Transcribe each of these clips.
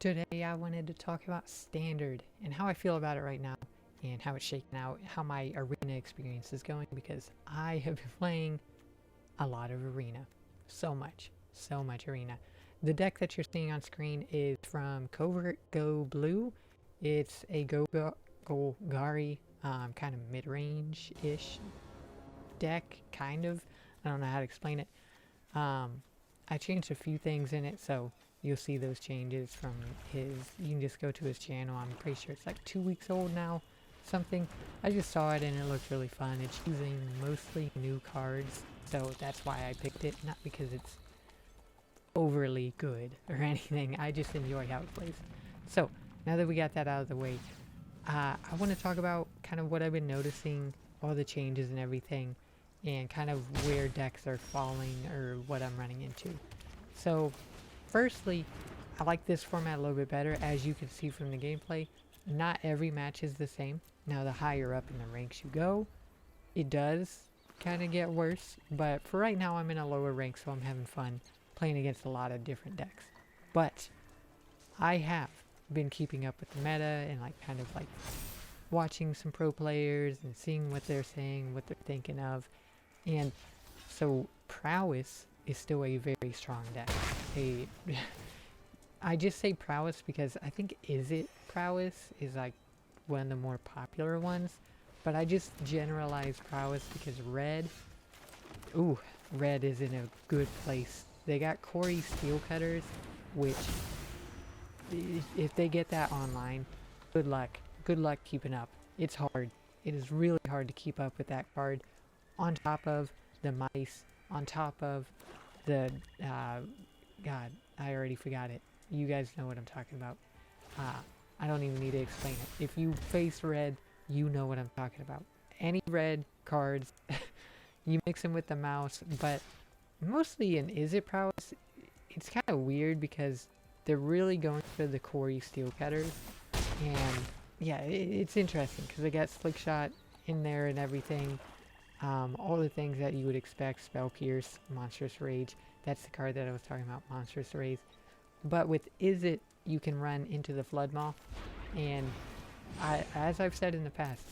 Today I wanted to talk about Standard and how I feel about it right now and how it's shaking out, how my arena experience is going, because I have been playing a lot of arena. So much arena. The deck that you're seeing on screen is from Covert Go Blue. It's a Golgari kind of mid-range-ish deck, kind of. I don't know how to explain it. I changed a few things in it, so you'll see those changes from his. You can just go to his channel. I'm pretty sure it's like 2 weeks old now, something. I just saw it and it looked really fun. It's using mostly new cards, so that's why I picked it, not because it's overly good or anything. I just enjoy how it plays. So now that we got that out of the way, I want to talk about kind of what I've been noticing, all the changes and everything, and kind of where decks are falling or what I'm running into. So firstly, I like this format a little bit better. As you can see from the gameplay, not every match is the same. Now the higher up in the ranks you go, it does kind of get worse, but for right now I'm in a lower rank, so I'm having fun playing against a lot of different decks. But I have been keeping up with the meta and like kind of like watching some pro players and seeing what they're saying, what they're thinking of. And so Prowess is still a very strong deck. I just say Prowess because I think Prowess is like one of the more popular ones, but I just generalize Prowess because Red is in a good place. They got Corey Steel Cutters, which if they get that online, good luck keeping up. It's hard. It is really hard to keep up with that card, on top of the mice, on top of the God, I already forgot it. You guys know what I'm talking about. I don't even need to explain it. If you face Red, you know what I'm talking about. Any red cards, you mix them with the mouse, but mostly in Prowess, it's kind of weird because they're really going for the Corey Steel Cutters, and yeah, it's interesting because they got Slick Shot in there and everything. All the things that you would expect: Spell Pierce, Monstrous Rage. That's the card that I was talking about, Monstrous Rage. But with you can run into the Flood Maw, and as I've said in the past,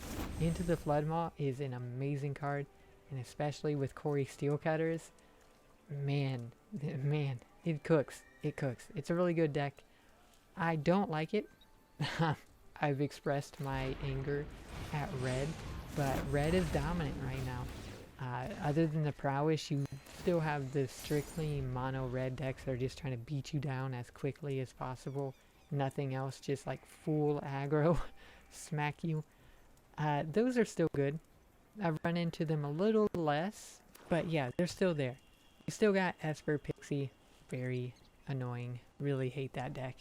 Into the Flood Maw is an amazing card, and especially with Corey Steel Cutters, man, it cooks. It's a really good deck. I don't like it. I've expressed my anger at Red, but Red is dominant right now. Other than the Prowess, you still have the strictly mono red decks that are just trying to beat you down as quickly as possible. Nothing else, just like full aggro, smack you. Those are still good. I've run into them a little less, but yeah, they're still there. You still got Esper Pixie, very annoying. Really hate that deck.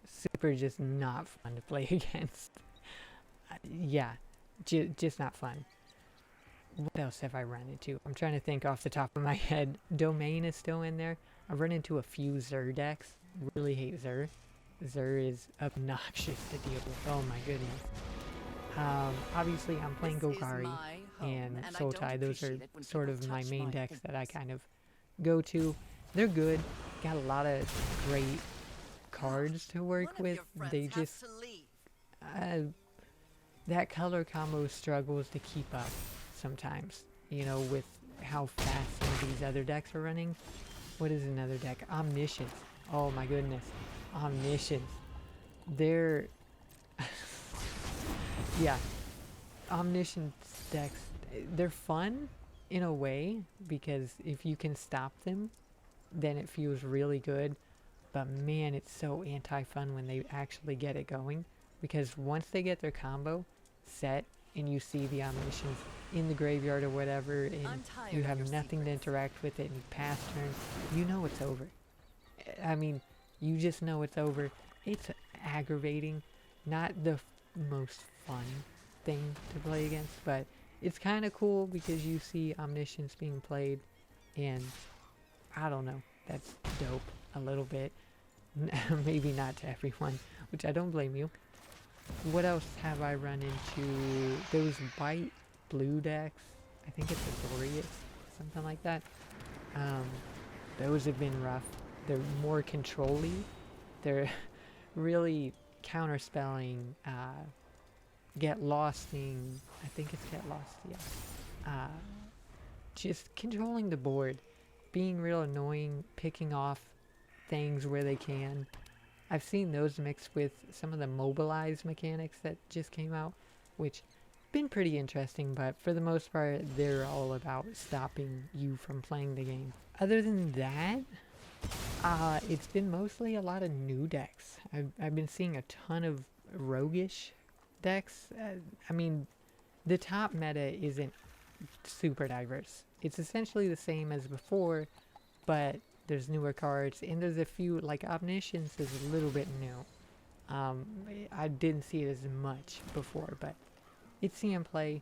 Super just not fun to play against. Yeah, just not fun. What else have I run into? I'm trying to think off the top of my head. Domain is still in there. I've run into a few Xur decks. Really hate Xur. Xur is obnoxious to deal with. Oh my goodness. Obviously I'm playing Golgari and Sultai. Those are sort of my main decks that I kind of go to. They're good. Got a lot of great cards to work with. They just that color combo struggles to keep up sometimes, you know, with how fast some of these other decks are running. What is another deck? Omniscience. Oh my goodness. Omniscience. They're yeah, Omniscience decks, they're fun in a way because if you can stop them, then it feels really good. But man, it's so anti-fun when they actually get it going, because once they get their combo set and you see the Omniscience in the graveyard or whatever, and you have nothing to interact with it, and you pass turns, you know it's over. I mean, you just know it's over. It's aggravating. Not the most fun thing to play against, but it's kind of cool because you see Omniscience being played, and I don't know, that's dope a little bit. Maybe not to everyone, which I don't blame you. What else have I run into? Those white blue decks. I think it's a Glorious, something like that. Those have been rough. They're more control-y. They're really counterspelling, get losting, I think it's get lost, yeah. Just controlling the board, being real annoying, picking off things where they can. I've seen those mixed with some of the mobilized mechanics that just came out, which been pretty interesting, but for the most part, they're all about stopping you from playing the game. Other than that, it's been mostly a lot of new decks. I've been seeing a ton of roguish decks. I mean, the top meta isn't super diverse. It's essentially the same as before, but there's newer cards, and there's a few, like Omniscience is a little bit new. I didn't see it as much before, but it's seeing play.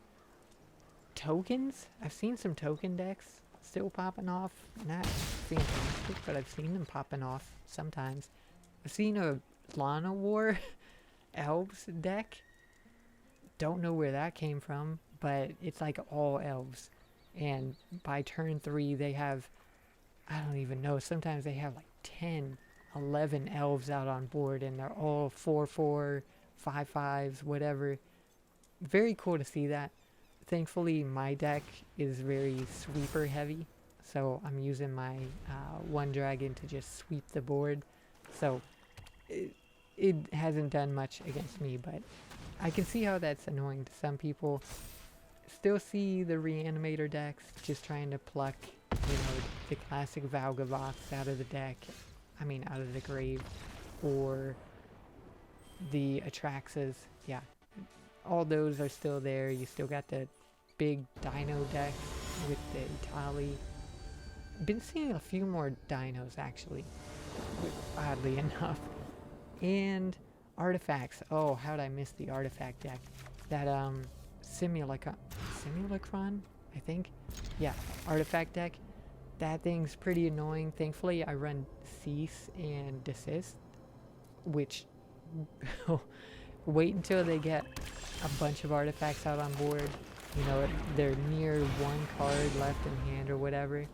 Tokens? I've seen some token decks still popping off. Not fantastic, but I've seen them popping off sometimes. I've seen a Lana War Elves deck. Don't know where that came from, but it's like all elves. And by turn 3, they have, I don't even know, sometimes they have like 10, 11 elves out on board, and they're all 4/4, 5/5s, whatever. Very cool to see that. Thankfully, my deck is very sweeper heavy, so I'm using my one dragon to just sweep the board. So it hasn't done much against me, but I can see how that's annoying to some people. Still see the reanimator decks just trying to pluck, you know, the classic Valgavox out of the deck. I mean, out of the grave. Or the Atraxas. Yeah. All those are still there. You still got the big dino deck with the Itali. Been seeing a few more dinos, actually. Oddly enough. And artifacts. Oh, how'd I miss the artifact deck? That, Simulacron, I think. Yeah, artifact deck. That thing's pretty annoying. Thankfully, I run cease and desist, which wait until they get a bunch of artifacts out on board. You know, they're near one card left in hand or whatever,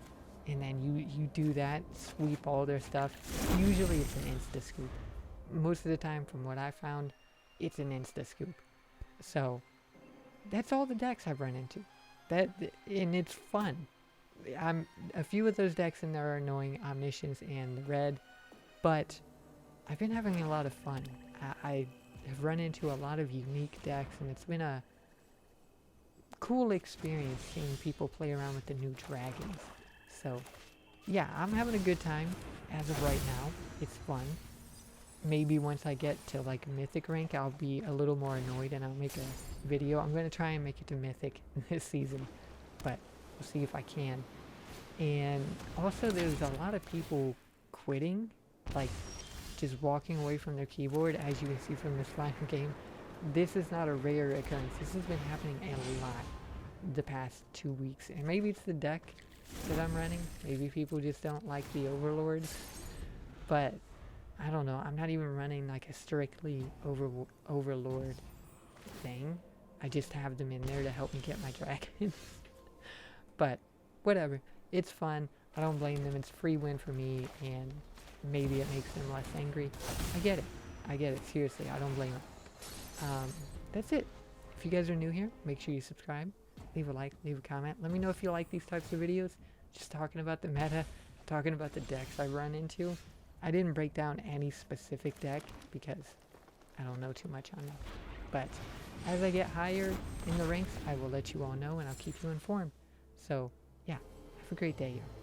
and then you do that, sweep all their stuff. Usually it's an insta scoop. Most of the time, from what I found, it's an insta scoop. So that's all the decks I've run into. And it's fun. A few of those decks in there are annoying, Omniscience and the red, but I've been having a lot of fun. I have run into a lot of unique decks, and it's been a cool experience seeing people play around with the new dragons. So yeah, I'm having a good time as of right now. It's fun. Maybe once I get to like Mythic rank, I'll be a little more annoyed and I'll make a video. I'm going to try and make it to Mythic this season, but we'll see if I can. And also there's a lot of people quitting, like just walking away from their keyboard, as you can see from this final game. This is not a rare occurrence. This has been happening a lot the past 2 weeks. And maybe it's the deck that I'm running. Maybe people just don't like the overlords. But I don't know. I'm not even running like a strictly overlord thing. I just have them in there to help me get my dragons. But whatever. It's fun. I don't blame them. It's a free win for me, and maybe it makes them less angry. I get it. I get it. Seriously, I don't blame them. That's it. If you guys are new here, make sure you subscribe. Leave a like, leave a comment. Let me know if you like these types of videos. Just talking about the meta, talking about the decks I run into. I didn't break down any specific deck because I don't know too much on them. But as I get higher in the ranks, I will let you all know and I'll keep you informed. So, yeah, have a great day, y'all.